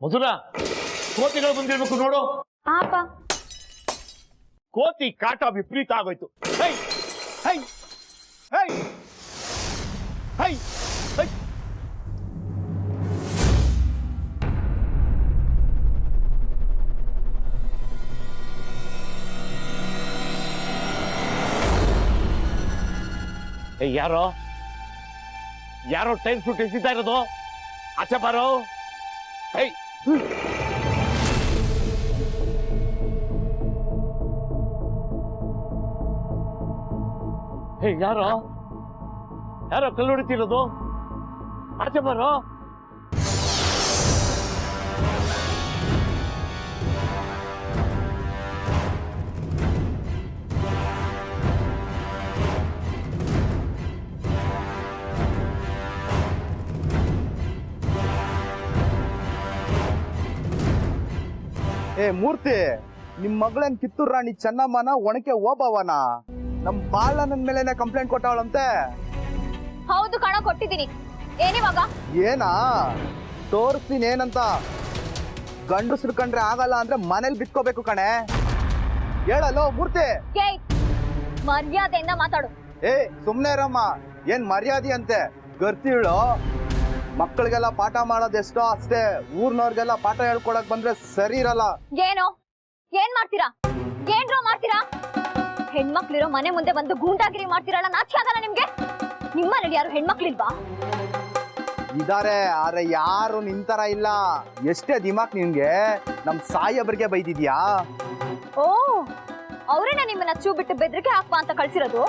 ಮಧುರ ಕೋತಿಗಳು ಬಂದಿರ್ಬೇಕು ನೋಡು. ಪಾಪ ಕೋತಿ ಕಾಟ ವಿಪರೀತ ಆಗೋಯ್ತು. High high high high high. ಯಾರೋ ಯಾರೋ ಟೈಮ್ ಫ್ರೂಟ್ ಎಸಿತಾ ಇರೋದು, ಆಚೆ ಬಾರೋ. ಹೈ ಹೇ, ಯಾರೋ ಯಾರೋ ಕಲ್ಲು ಹೊಡಿತಿರೋದು, ಆಚೆ ಬಾರೋ. ಏ ಮೂರ್ತಿ, ನಿಮ್ ಮಗಳೇನ್ ಕಿತ್ತೂರ್ ರಾಣಿ ಚೆನ್ನಮ್ಮನ ಒಣಕೆ ಓಬವ್ವನ? ನಮ್ ಬಾಳಣ್ಣನ ಮೇಲೆನೆ ಕಂಪ್ಲೇಂಟ್ ಕೊಟ್ಟವಳಂತೆ. ಹೌದು ಕಣ, ಕೊಟ್ಟಿದ್ದೀನಿ. ಏನಿವಾಗ? ಏನಾ ತೋರಿಸ್ತೀನಿ ಏನಂತ. ಗಂಡಸ್ರು ಕಂಡ್ರೆ ಆಗಲ್ಲ ಅಂದ್ರೆ ಮನೇಲಿ ಬಿತ್ಕೋಬೇಕು ಕಣೆ. ಹೇಳಲ್ಲೋ ಮೂರ್ತಿ. ಮರ್ಯಾದೆಯಿಂದ ಮಾತಾಡು. ಏ ಸುಮ್ನೆ ರಮ್ಮ, ಏನ್ ಮರ್ಯಾದೆ ಅಂತೆ ಗರ್ತಿಳು. ಮಕ್ಕಳಿಗೆಲ್ಲ ಪಾಠ ಮಾಡೋದೆಷ್ಟೋ ಅಷ್ಟೇ, ಊರ್ನವ್ರಿಗೆಲ್ಲ ಪಾಠ ಹೇಳ್ಕೊಳಕ್ ಬಂದ್ರೆ ಸರಿ ಇರಲ್ಲ. ಏನೋ ಏನ್ ಮಾಡ್ತೀರಾ? ಏನ್ರೋ ಮಾಡ್ತೀರಾ? ಹೆಣ್ಮಕ್ಳಿರೋ ಮನೆ ಮುಂದೆ ಬಂದು ಗೂಂಡಾಗಿರಿ ಮಾಡ್ತೀರಲ್ಲ, ನಾಚಿಕೆ ಆಗಲ್ಲ ನಿಮ್ಗೆ? ನಿಮ್ಮನೇಲಿ ಯಾರು ಹೆಣ್ಮಕ್ಳಿಲ್ವಾ? ಇದಾರೆ, ಆದ್ರೆ ಯಾರು ನಿಂತರ ಇಲ್ಲ. ಎಷ್ಟೇ ದಿಮಾಕ್ ನಿನ್ಗೆ, ನಮ್ ಸಾಯಬ್ರಿಗೆ ಬೈದಿದ್ಯಾ? ಓ, ಅವ್ರೇನ ನಿಮ್ಮನ್ನ ಚೂ ಬಿಟ್ಟು ಬೆದ್ರಿಕೆ ಹಾಕ್ವಾ ಅಂತ ಕಳ್ಸಿರೋದು?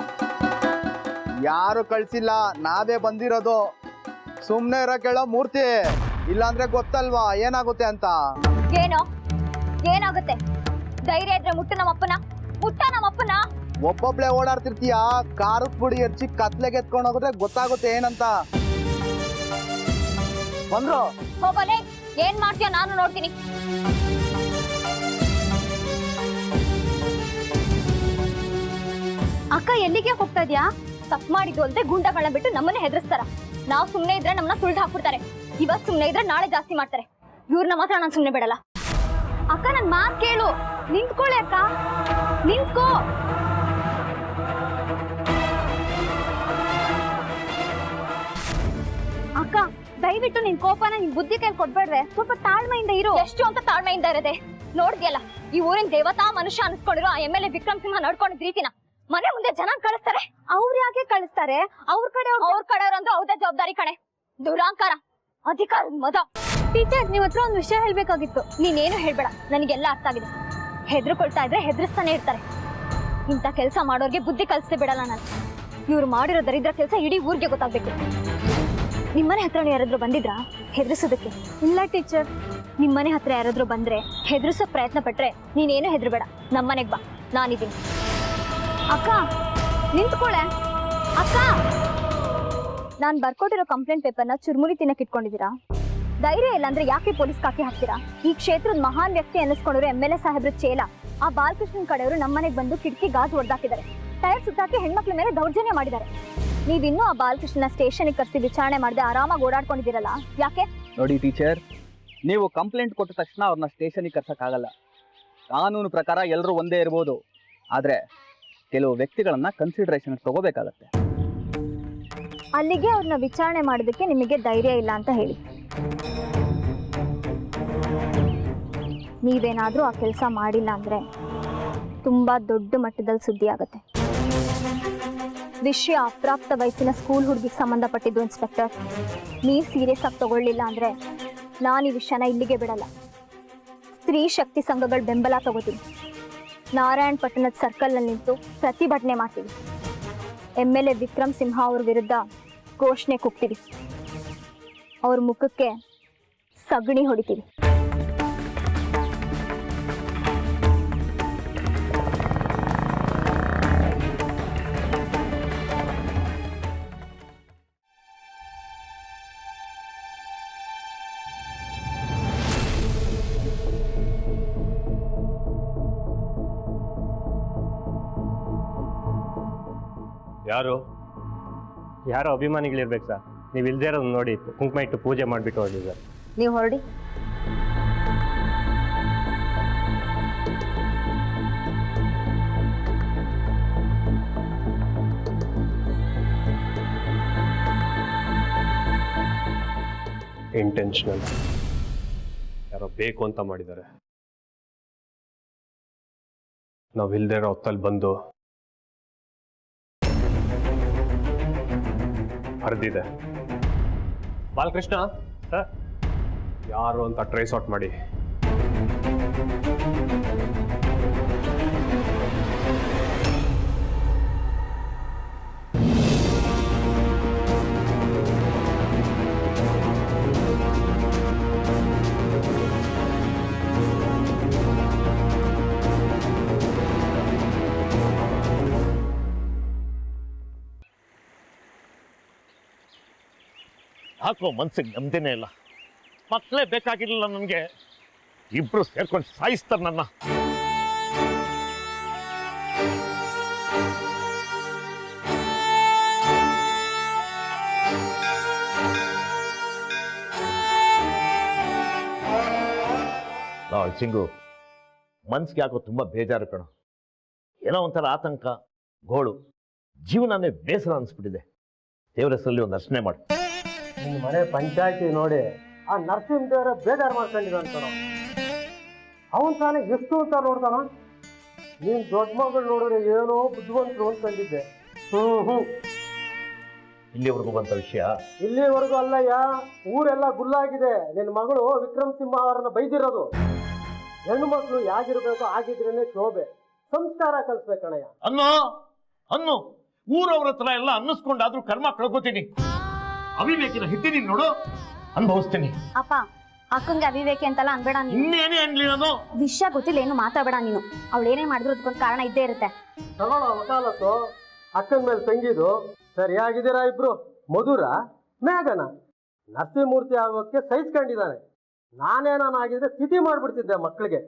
ಯಾರು ಕಳ್ಸಿಲ್ಲ, ನಾವೇ ಬಂದಿರೋದು. ಸುಮ್ನೆ ಇರೋ ಕೇಳೋ ಮೂರ್ತಿ, ಇಲ್ಲಾಂದ್ರೆ ಗೊತ್ತಲ್ವಾ ಏನಾಗುತ್ತೆ ಅಂತ. ಏನೋ ಏನಾಗುತ್ತೆ? ಧೈರ್ಯ ಇದ್ರೆ ಮುಟ್ಟು ನಮ್ಮಪ್ಪನ, ಮುಟ್ಟ ನಮ್ಮಪ್ಪನ. ಒಬ್ಬೊಬ್ಳೆ ಓಡಾಡ್ತಿರ್ತೀಯ, ಖಾರದ ಪುಡಿ ಹಚ್ಚಿ ಕತ್ಲೆಗೆ ಎತ್ಕೊಂಡು ಹೋಗಿದ್ರೆ ಗೊತ್ತಾಗುತ್ತೆ ಏನಂತ. ಬಂದ್ರು ಹೋಗಲೇ, ಏನ್ ಮಾಡ್ತೀಯ ನಾನು ನೋಡ್ತೀನಿ. ಅಕ್ಕ ಎಲ್ಲಿಗೆ ಹೋಗ್ತಾ ಇದ್ಯಾ? ತಪ್ಪು ಮಾಡಿದ್ದು ಅಲ್ದೆ ಗುಂಡಗಳನ್ನ ಬಿಟ್ಟು ನಮ್ಮನ್ನೇ ಹೆದರ್ಸ್ತಾರ. ನಾವು ಸುಮ್ನೆ ಇದ್ರೆ ನಮ್ಮನ್ನ ಸುಳ್ಳು ಹಾಕ್ಬಿಡ್ತಾರೆ. ಇವತ್ ಸುಮ್ನೆ ಇದ್ರೆ ನಾಳೆ ಜಾಸ್ತಿ ಮಾಡ್ತಾರೆ. ಇವ್ರನ್ನ ಮಾತ್ರ ನಾನು ಸುಮ್ನೆ ಬಿಡಲ್ಲ. ಅಕ್ಕ ನನ್ ಮಾತ್ ಕೇಳು, ನಿಂತ್ಕೊಳ್ಳಿ ಅಕ್ಕ, ನಿಂತ್ಕೋ. ಅಕ್ಕ ದಯವಿಟ್ಟು ನಿನ್ ಕೋಪನ ನಿನ್ ಬುದ್ಧಿ ಕೈಲಿ ಕೊಡ್ಬೇಡ್ರೆ, ಸ್ವಲ್ಪ ತಾಳ್ಮೆಯಿಂದ ಇರು. ಎಷ್ಟು ಅಂತ ತಾಳ್ಮೆಯಿಂದ ಇರದೆ? ನೋಡ್ದಿಯಲ್ಲ, ಈ ಊರಿನ ದೇವತಾ ಮನುಷ್ಯ ಅನ್ಸ್ಕೊಂಡಿರೋ ಆ MLA ವಿಕ್ರಮ್ ಸಿಂಹ ನಡ್ಕೊಂಡಿದ್ ರೀತಿನ ಮನೆ ಮುಂದೆ ಜನ ಕಳಿಸ್ತಾರೆ. ಅವ್ರು ಯಾಕೆ ಕಳಿಸ್ತಾರೆ? ಅವ್ರ ಕಡೆಯವ್ರಂದ್ರೆ ಅವ್ರದೇ ಜವಾಬ್ದಾರಿ ಕಣೆ. ದುರಾಂಕಾರ, ಅಧಿಕಾರದ ಮದ. ಟೀಚರ್, ನೀವ್ ಹತ್ರ ಒಂದು ವಿಷಯ ಹೇಳ್ಬೇಕಾಗಿತ್ತು. ನೀನೇನು ಹೇಳ್ಬೇಡ, ನನಗೆಲ್ಲ ಅರ್ಥ ಆಗಿದೆ. ಹೆದರ್ಕೊಳ್ತಾ ಇದ್ರೆ ಹೆದರ್ಸ್ತಾನೆ ಇರ್ತಾರೆ. ಇಂಥ ಕೆಲಸ ಮಾಡೋರ್ಗೆ ಬುದ್ಧಿ ಕಲಿಸ್ತೇ ಬಿಡಲ್ಲ ನಾನು. ಇವ್ರು ಮಾಡಿರೋ ದರಿದ್ರ ಕೆಲಸ ಇಡೀ ಊರಿಗೆ ಗೊತ್ತಾಗ್ಬೇಕು. ನಿಮ್ಮನೆ ಹತ್ರ ಯಾರಾದ್ರೂ ಬಂದಿದ್ರಾ ಹೆದರ್ಸೋದಕ್ಕೆ? ಇಲ್ಲ ಟೀಚರ್. ನಿಮ್ಮನೆ ಹತ್ರ ಯಾರಾದ್ರೂ ಬಂದ್ರೆ ಹೆದರ್ಸೋ ಪ್ರಯತ್ನ ಪಟ್ರೆ ನೀನೇನು ಹೆದರ್ಬೇಡ, ನಮ್ಮನೆಗ್ ಬಾ, ನಾನಿದ್ದೀನಿ. ಅಕ್ಕ ನಿಂತ್ಕೊಳ್ಳೆ. ಅಕ್ಕ, ನಾನ್ ಬರ್ಕೊಟ್ಟಿರೋ ಕಂಪ್ಲೇಂಟ್ ಪೇಪರ್ನ ಚುರ್ಮುರಿ ತಿನ್ನಕ್ ಇಟ್ಕೊಂಡಿದ್ದೀರಾ? ಧೈರ್ಯ ಇಲ್ಲ ಅಂದ್ರೆ ಯಾಕೆ ಪೊಲೀಸ್ ಕಾಕಿ ಹಾಕ್ತೀರಾ? ಈ ಕ್ಷೇತ್ರದ ಮಹಾನ್ ವ್ಯಕ್ತಿ ಅನ್ನಿಸ್ಕೊಂಡಿರೋ MLA ಸಾಹೇಬ್ರ ಚೇಲ ಆ ಬಾಲಕೃಷ್ಣನ್ ಕಡೆಯವರು ನಮ್ಮನೆಗೆ ಬಂದು ಕಿಟಕಿ ಗಾಜು ಹೊಡೆದಾಕಿದ್ದಾರೆ. ಟೈರ್ ಸುತ್ತಾಕಿ ಹೆಣ್ಮಕ್ಳ ಮೇಲೆ ದೌರ್ಜನ್ಯ ಮಾಡಿದ್ದಾರೆ. ನೀವಿನ್ನೂ ಆ ಬಾಲಕೃಷ್ಣನ ಸ್ಟೇಷನ್ಗೆ ಕರೆಸಿ ವಿಚಾರಣೆ ಮಾಡದೆ ಆರಾಮಾಗಿ ಓಡಾಡ್ಕೊಂಡಿದ್ದೀರಲ್ಲ, ಯಾಕೆ? ನೋಡಿ ಟೀಚರ್, ನೀವು ಕಂಪ್ಲೇಂಟ್ ಕೊಟ್ಟ ತಕ್ಷಣ ಅವ್ರನ್ನ ಸ್ಟೇಷನ್ಗೆ ಕರ್ಸಕ್ಕಾಗಲ್ಲ. ಕಾನೂನು ಪ್ರಕಾರ ಎಲ್ಲರೂ ಒಂದೇ ಇರ್ಬೋದು, ಆದರೆ ಕೆಲವು ವ್ಯಕ್ತಿಗಳನ್ನ ಕನ್ಸಿಡರೇಷನ್ ತಗೋಬೇಕಾಗತ್ತೆ. ಅಲ್ಲಿಗೆ ಅವ್ರನ್ನ ವಿಚಾರಣೆ ಮಾಡೋದಕ್ಕೆ ನಿಮಗೆ ಧೈರ್ಯ ಇಲ್ಲ ಅಂತ ಹೇಳಿ. ನೀವೇನಾದ್ರೂ ಆ ಕೆಲಸ ಮಾಡಿಲ್ಲ ಅಂದ್ರೆ ತುಂಬಾ ದೊಡ್ಡ ಮಟ್ಟದಲ್ಲಿ ಸುದ್ದಿ ಆಗುತ್ತೆ. ವಿಷಯ ಅಪ್ರಾಪ್ತ ವಯಸ್ಸಿನ ಸ್ಕೂಲ್ ಹುಡುಗಿಗೆ ಸಂಬಂಧಪಟ್ಟಿದ್ದು ಇನ್ಸ್ಪೆಕ್ಟರ್. ನೀವು ಸೀರಿಯಸ್ ಆಗಿ ತಗೊಳ್ಳಿಲ್ಲ ಅಂದ್ರೆ ನಾನು ಈ ವಿಷಯನ ಇಲ್ಲಿಗೆ ಬಿಡಲ್ಲ. ಸ್ತ್ರೀ ಶಕ್ತಿ ಸಂಘಗಳ ಬೆಂಬಲ ತಗೋತೀನಿ. ನಾರಾಯಣ್ ಪಟ್ಟಣದ ಸರ್ಕಲ್ನಲ್ಲಿ ನಿಂತು ಪ್ರತಿಭಟನೆ ಮಾಡ್ತೀವಿ. MLA ವಿಕ್ರಮ್ ಸಿಂಹ ಅವ್ರ ವಿರುದ್ಧ ಘೋಷಣೆ ಕೂಗ್ತೀವಿ. ಅವ್ರ ಮುಖಕ್ಕೆ ಸಗಣಿ ಹೊಡಿತೀವಿ. ಯಾರು ಯಾರೋ ಅಭಿಮಾನಿಗಳಿರ್ಬೇಕು ಸರ್. ನೀವು ಇಲ್ದೇ ಇರೋದು ನೋಡಿ ಕುಂಕುಮ ಇಟ್ಟು ಪೂಜೆ ಮಾಡಿಬಿಟ್ಟು ಹೋಗಿ ಸರ್. ನೀವು ಹೊರಡಿ. ಇಂಟೆನ್ಷನಲ್ ಯಾರೋ ಬೇಕು ಅಂತ ಮಾಡಿದ್ದಾರೆ. ನಾವು ಇಲ್ದೇ ಇರೋ ಹೊತ್ತಲ್ಲಿ ಬಂದು ಹರಿದಿದೆ. ಬಾಲಕೃಷ್ಣ ಸರ್, ಯಾರು ಅಂತ ಟ್ರೇಸ್ ಔಟ್ ಮಾಡಿ. ಯಾಕೋ ಮನ್ಸಿಗೆ ನೆಮ್ಮದಿನೇ ಇಲ್ಲ. ಮಕ್ಕಳೇ ಬೇಕಾಗಿರ್ಲಿಲ್ಲ ನನಗೆ, ಇಬ್ರು ಸೇರ್ಕೊಂಡು ಸಾಯಿಸ್ತಾರೆ ನನ್ನ. ಚಿಂಗು, ಮನ್ಸಿಗೆ ಯಾಕೋ ತುಂಬಾ ಬೇಜಾರು ಕಣ. ಏನೋ ಒಂಥರ ಆತಂಕ, ಗೋಳು, ಜೀವನನೇ ಬೇಸರ ಅನ್ಸ್ಬಿಟ್ಟಿದೆ. ದೇವರ ಹೆಸರಲ್ಲಿ ಒಂದು ಅರ್ಚನೆ ಮಾಡಿ. ನಿಮ್ಮ ಮನೆ ಪಂಚಾಯತಿ ನೋಡಿ ಆ ನರಸಿಂಹ ದೇವರ ಬೇಜಾರು ಮಾಡ್ಕೊಂಡಿದ್ದಾನ ಕಣ. ಅವನ್ ತಾನೇ ಎಷ್ಟು ಅಂತ ನೋಡ್ತಾನ. ನೀನ್ ದೊಡ್ಡ ಮಗಳು ನೋಡಿದ್ರೆ ಏನೋ ಬುದ್ಧಿವಂತರು ಅಂದ್ಕೊಂಡಿದ್ದೆ. ಇಲ್ಲಿವರೆಗೂ ಬಂತ ವಿಷಯ. ಇಲ್ಲಿವರೆಗೂ ಅಲ್ಲಯ್ಯ, ಊರೆಲ್ಲ ಗುಲ್ಲಾಗಿದೆ. ನಿನ್ನ ಮಗಳು ವಿಕ್ರಮ್ ಸಿಂಹ ಅವರನ್ನ ಬೈದಿರೋದು. ಹೆಣ್ಣು ಮಕ್ಕಳು ಯಾಗಿರ್ಬೇಕು ಆಗಿದ್ರೇನೆ ಶೋಭೆ. ಸಂಸ್ಕಾರ ಕಲಿಸ್ಬೇಕಣಯ್ಯ. ಅನ್ನು ಊರವ್ರ ಹತ್ರ ಎಲ್ಲ ಅನ್ನಿಸ್ಕೊಂಡಾದ್ರೂ ಕರ್ಮ ಕಳ್ಕೊತೀನಿ. ಅವಿವೇಕಿನ ಹಿಟ್ಟಿನಿ ನೋಡು, ಅನುಭವಿಸ್ತೀನಿ. ಅಪ್ಪ, ಅಕ್ಕಂಗೆ ಅವಿವೇಕಿ ಅಂತೆಲ್ಲ ಅನ್ಬೇಡ ನೀನು. ಇನ್ನೇನೇ ಅನ್ಲಿ ನಾನು. ವಿಷಯ ಗೊತ್ತಿಲ್ಲ, ಏನು ಮಾತಾಡಬೇಡ ನೀನು. ಅವಳು ಏನೇ ಮಾಡಿದ್ರು ಅದಕ್ಕೊಂದು ಕಾರಣ ಇದ್ದೇ ಇರುತ್ತೆ. ತಗೊಳ್ಳೋ ವಕಾಲತ್ತು. ಅಕ್ಕನ ಮೇಲೆ ತಂಗಿದು ಸರಿಯಾಗಿದ್ದೀರಾ ಇಬ್ರು? ಮಧುರ ಮೇಘನ ನರಸಿಂಹಮೂರ್ತಿ ಆಗೋದಕ್ಕೆ ಸಹಿಸ್ಕೊಂಡಿದ್ದಾನೆ. ನಾನೇನಾಗಿದ್ರೆ ತಿಥಿ ಮಾಡ್ಬಿಡ್ತಿದ್ದೆ ಮಕ್ಕಳಿಗೆ.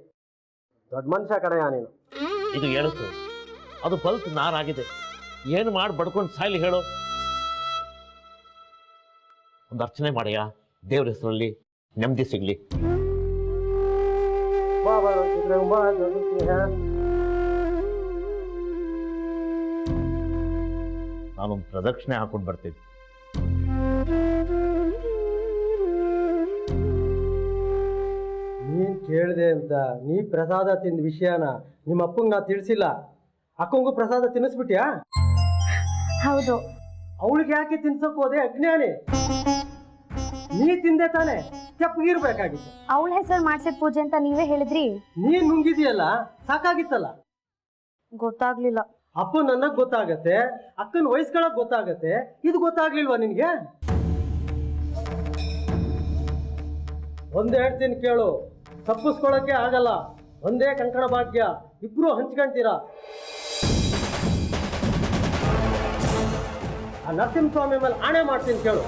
ದೊಡ್ಡ ಮನುಷ್ಯ ಕಡೆಯ ನೀನು. ಇದು ಹೇಳುತ್ತು, ಅದು ಬಲ್ತು ನಾರಾಗಿದೆ. ಏನು ಮಾಡಿ ಬಡ್ಕೊಂಡು ಸಾಯ್ಲಿ ಹೇಳು. ಒಂದು ಅರ್ಚನೆ ಮಾಡಯ್ಯ, ದೇವ್ರ ಹೆಸರಲ್ಲಿ ನೆಮ್ಮದಿ ಸಿಗ್ಲಿ. ನಾನೊಂದು ಪ್ರದಕ್ಷಿಣೆ ಹಾಕೊಂಡು ಬರ್ತೀನಿ. ನೀನ್ ಕೇಳಿದೆ ಅಂತ ನೀ ಪ್ರಸಾದ ತಿಂದ ವಿಷಯನ ನಿಮ್ಮ ಅಪ್ಪಂಗೆ ನಾ ತಿಳಿಸಿಲ್ಲ. ಅಕ್ಕಂಗೂ ಪ್ರಸಾದ ತಿನ್ನಿಸ್ಬಿಟ್ಯಾ? ಹೌದು. ಅವಳಿಗೆ ಯಾಕೆ ತಿನ್ಸಕ್ ಹೋದೆ? ಅಜ್ಞಾನಿ. ನೀ ತಿಂದೆ ತಾನೆ, ಕೆಪ್ಪಗಿರ್ಬೇಕಾಗಿತ್ತು. ಅವಳ ಹೆಸರು ಮಾಡ್ಸಿದ ಪೂಜೆ ಅಂತ ನೀವೇ ಹೇಳಿದ್ರಿ. ನೀನ್ ನುಂಗಿದೆಯಲ್ಲ, ಸಾಕಾಗಿತ್ತಲ್ಲ. ಗೊತ್ತಾಗ್ಲಿಲ್ಲ. ಅಪ್ಪ ನನಗ್ ಗೊತ್ತಾಗತ್ತೆ, ಅಕ್ಕನ ವಯಸ್ಕೊಳಕ್ ಗೊತ್ತಾಗತ್ತೆ, ಇದು ಗೊತ್ತಾಗ್ಲಿಲ್ವಾ ನಿನ್ಗೆ? ಒಂದ್ ಹೇಳ್ತೀನಿ ಕೇಳು, ತಪ್ಪಿಸ್ಕೊಳಕ್ಕೆ ಆಗಲ್ಲ. ಒಂದೇ ಕಂಕಣ ಭಾಗ್ಯ, ಇಬ್ರು ಹಂಚ್ಕೊಂತೀರಾ. ಆ ನರಸಿಂಹಸ್ವಾಮಿ ಮೇಲೆ ಆಣೆ ಮಾಡ್ತೀನಿ ಕೇಳು.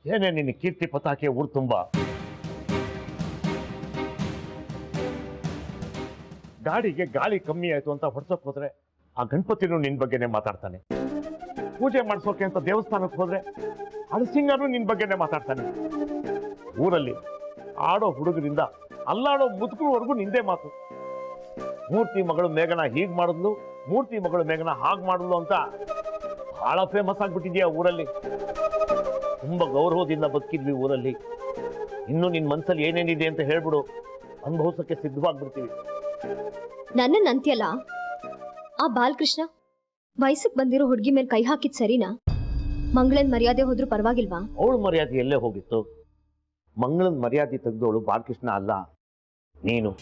ಏನೇ ನಿನ್ನ ಕೀರ್ತಿ ಪತಾಕೆ ಊರು ತುಂಬಾ. ಗಾಡಿಗೆ ಗಾಳಿ ಕಮ್ಮಿ ಆಯ್ತು ಅಂತ ಹೊಡ್ಸೋಕ್ ಹೋದ್ರೆ ಆ ಗಣಪತಿನೂ ನಿನ್ ಬಗ್ಗೆನೆ ಮಾತಾಡ್ತಾನೆ. ಪೂಜೆ ಮಾಡಿಸೋಕೆ ಅಂತ ದೇವಸ್ಥಾನಕ್ಕೆ ಹೋದ್ರೆ ಅಳಸಿಂಗನು ನಿನ್ ಬಗ್ಗೆನೆ ಮಾತಾಡ್ತಾನೆ. ಊರಲ್ಲಿ ಆಡೋ ಹುಡುಗರಿಂದ ಅಲ್ಲಾಡೋ ಮುದುಕರವರೆಗೂ ನಿಂದೇ ಮಾತು. ಮೂರ್ತಿ ಮಗಳು ಮೇಘನ ಹೀಗ್ ಮಾಡಿದ್ಲು, ಮೂರ್ತಿ ಮಗಳು ಮೇಘನ ಹಾಗ್ ಮಾಡಿದ್ಲು ಅಂತ ಬಹಳ ಫೇಮಸ್ ಆಗ್ಬಿಟ್ಟಿದ್ಯಾ ಊರಲ್ಲಿ. ತುಂಬಾ ಗೌರವದಿಂದ ಬದುಕಿದ್ವಿ ಊರಲ್ಲಿ. ಇನ್ನು ನಿನ್ ಮನ್ಸಲ್ಲಿ ಏನೇನಿದೆ ಅಂತ ಹೇಳ್ಬಿಡು, ಅನುಭವಿಸಕ್ಕೆ ಸಿದ್ಧವಾಗ್ಬಿಡ್ತೀವಿ. ನನ್ನ ಅಂತ್ಯಲ್ಲ, ಆ ಬಾಲಕೃಷ್ಣ ವಯಸ್ಸಿಗೆ ಬಂದಿರೋ ಹುಡುಗಿ ಮೇಲೆ ಕೈ ಹಾಕಿದ್ ಸರಿನಾ? ಮಂಗಳನ್ ಮರ್ಯಾದೆ ಹೋದ್ರೂ ಪರವಾಗಿಲ್ವಾ? ಅವಳು ಮರ್ಯಾದೆ ಎಲ್ಲೇ ಹೋಗಿತ್ತು? ಮಂಗಳನ್ ಮರ್ಯಾದೆ ತೆಗೆದವಳು ಬಾಲಕೃಷ್ಣ ಅಲ್ಲ, ನೀನು.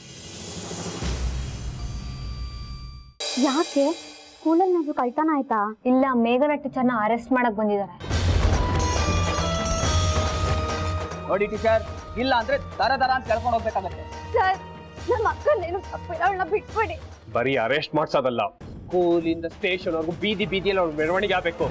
ಯಾಕೆ ಸ್ಕೂಲಲ್ಲಿ ನಾವು ಕಳ್ತನ ಆಯ್ತಾ? ಇಲ್ಲ, ಮೇಘನ ಟೀಚರ್ನ ಅರೆಸ್ಟ್ ಮಾಡಕ್ ಬಂದಿದ್ದಾರೆ. ನೋಡಿ ಟೀಚರ್, ಇಲ್ಲ ಅಂದ್ರೆ ದರ ಅಂತ ಕೇಳ್ಕೊಂಡು ಹೋಗ್ಬೇಕಾಗತ್ತೆ. ಸರ್, ನಮ್ಮ ಅಕ್ಕನೇನು ತಪ್ಪಿಲ್ಲ, ಅವಳನ್ನ ಬಿಟ್ಬಿಡಿ. ಬರೀ ಅರೆಸ್ಟ್ ಮಾಡ್ಸೋದಲ್ಲ, ಸ್ಕೂಲಿಂದ ಸ್ಟೇಷನ್ ವರ್ಗು ಬೀದಿ ಬೀದಿಯಲ್ಲಿ ಅವ್ರ ಮೆರವಣಿಗೆ ಆಗ್ಬೇಕು.